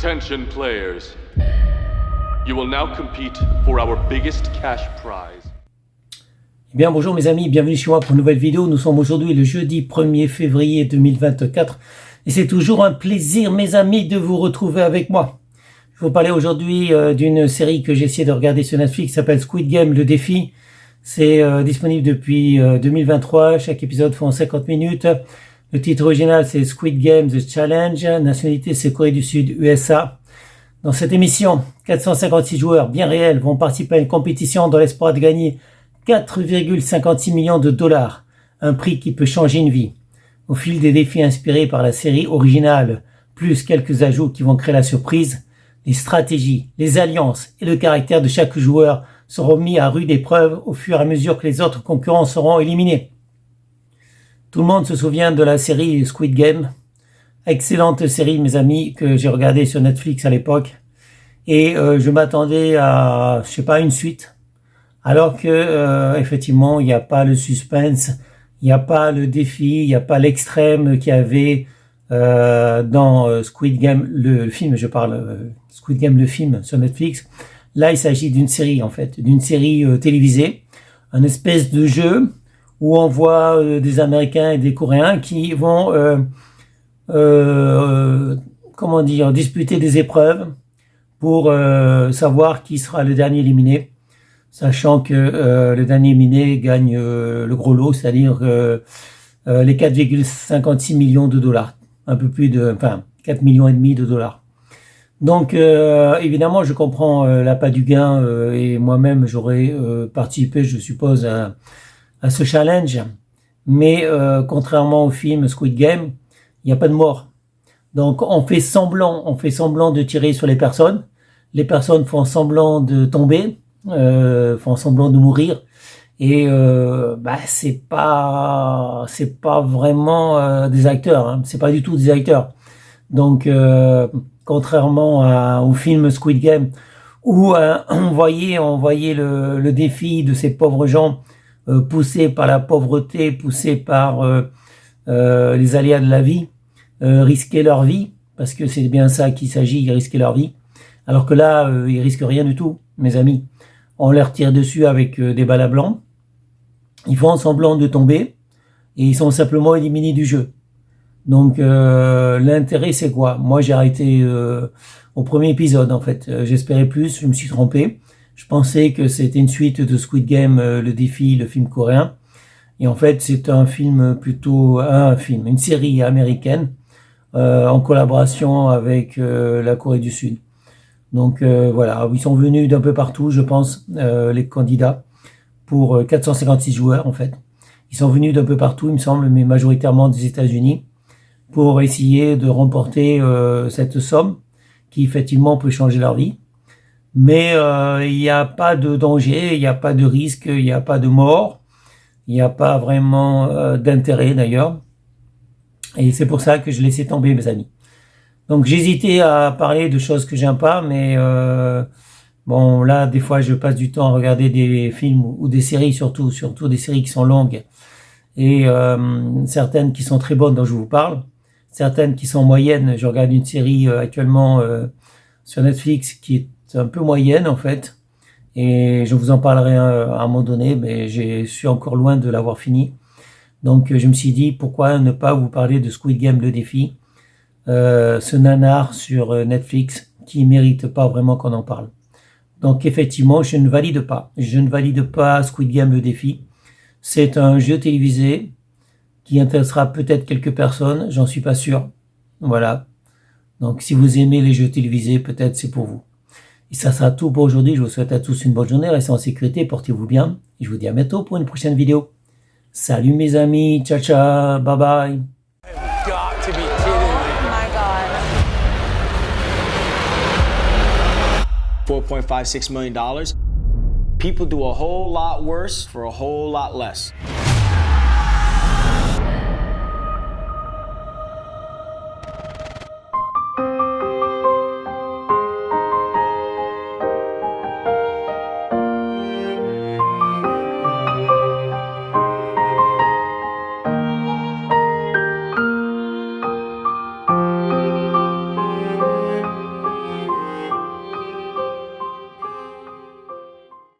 Attention players. You will now compete for our biggest cash prize. Eh bien bonjour mes amis, bienvenue chez moi pour une nouvelle vidéo. Nous sommes aujourd'hui le jeudi 1er février 2024 et c'est toujours un plaisir mes amis de vous retrouver avec moi. Je vais vous parler aujourd'hui d'une série que j'ai essayé de regarder sur Netflix qui s'appelle Squid Game, le défi. C'est disponible depuis 2023, chaque épisode font 50 minutes. Le titre original c'est Squid Game The Challenge, nationalité c'est Corée du Sud, USA. Dans cette émission, 456 joueurs bien réels vont participer à une compétition dans l'espoir de gagner 4,56 millions de dollars, un prix qui peut changer une vie. Au fil des défis inspirés par la série originale, plus quelques ajouts qui vont créer la surprise, les stratégies, les alliances et le caractère de chaque joueur seront mis à rude épreuve au fur et à mesure que les autres concurrents seront éliminés. Tout le monde se souvient de la série Squid Game. Excellente série, mes amis, que j'ai regardée sur Netflix à l'époque. Et je m'attendais à, une suite. Alors que, effectivement, il n'y a pas le suspense, il n'y a pas le défi, il n'y a pas l'extrême qu'il y avait dans Squid Game, le film, Squid Game, le film sur Netflix. Là, il s'agit d'une série, en fait, d'une série télévisée, un espèce de jeu où on voit des Américains et des Coréens qui vont, disputer des épreuves pour savoir qui sera le dernier éliminé, sachant que le dernier éliminé gagne le gros lot, c'est-à-dire les 4,56 millions de dollars, un peu plus de, 4 millions et demi de dollars. Donc évidemment, je comprends l'appât du gain et moi-même j'aurais participé, je suppose, à ce challenge, mais contrairement au film Squid Game, il n'y a pas de mort. Donc on fait semblant de tirer sur les personnes font semblant de tomber, font semblant de mourir, et c'est pas vraiment des acteurs, hein. C'est pas du tout des acteurs. Donc contrairement au film Squid Game où on voyait le défi de ces pauvres gens poussés par la pauvreté, poussés par les aléas de la vie, risquer leur vie, parce que c'est bien ça qu'il s'agit, ils risquaient leur vie. Alors que là, ils risquent rien du tout, mes amis. On leur tire dessus avec des balles à blanc. Ils font semblant de tomber et ils sont simplement éliminés du jeu. Donc l'intérêt c'est quoi? Moi j'ai arrêté au premier épisode en fait. J'espérais plus, je me suis trompé. Je pensais que c'était une suite de Squid Game, le défi, le film coréen. Et en fait c'est une série américaine en collaboration avec la Corée du Sud. Donc voilà, ils sont venus d'un peu partout, je pense, les candidats, pour 456 joueurs en fait. Ils sont venus d'un peu partout, il me semble, mais majoritairement des États-Unis, pour essayer de remporter cette somme qui effectivement peut changer leur vie. Mais il n'y a pas de danger, il n'y a pas de risque, il n'y a pas de mort, il n'y a pas vraiment d'intérêt d'ailleurs. Et c'est pour ça que je laissais tomber, mes amis. Donc j'hésitais à parler de choses que j'aime pas, mais bon là des fois je passe du temps à regarder des films ou des séries, surtout des séries qui sont longues, et certaines qui sont très bonnes dont je vous parle, certaines qui sont moyennes. Je regarde une série actuellement sur Netflix qui est un peu moyenne en fait, et je vous en parlerai à un moment donné, mais je suis encore loin de l'avoir fini. Donc je me suis dit pourquoi ne pas vous parler de Squid Game, le défi, ce nanar sur Netflix qui mérite pas vraiment qu'on en parle. Donc effectivement, je ne valide pas Squid Game, le défi. C'est un jeu télévisé qui intéressera peut-être quelques personnes, j'en suis pas sûr. Voilà. Donc si vous aimez les jeux télévisés, peut-être c'est pour vous. Et ça sera tout pour aujourd'hui. Je vous souhaite à tous une bonne journée, restez en sécurité, portez-vous bien. Et je vous dis à bientôt pour une prochaine vidéo. Salut mes amis, ciao ciao, bye bye. Got to be kidding me. Oh my God. $4.56 million. People do a whole lot worse for a whole lot less.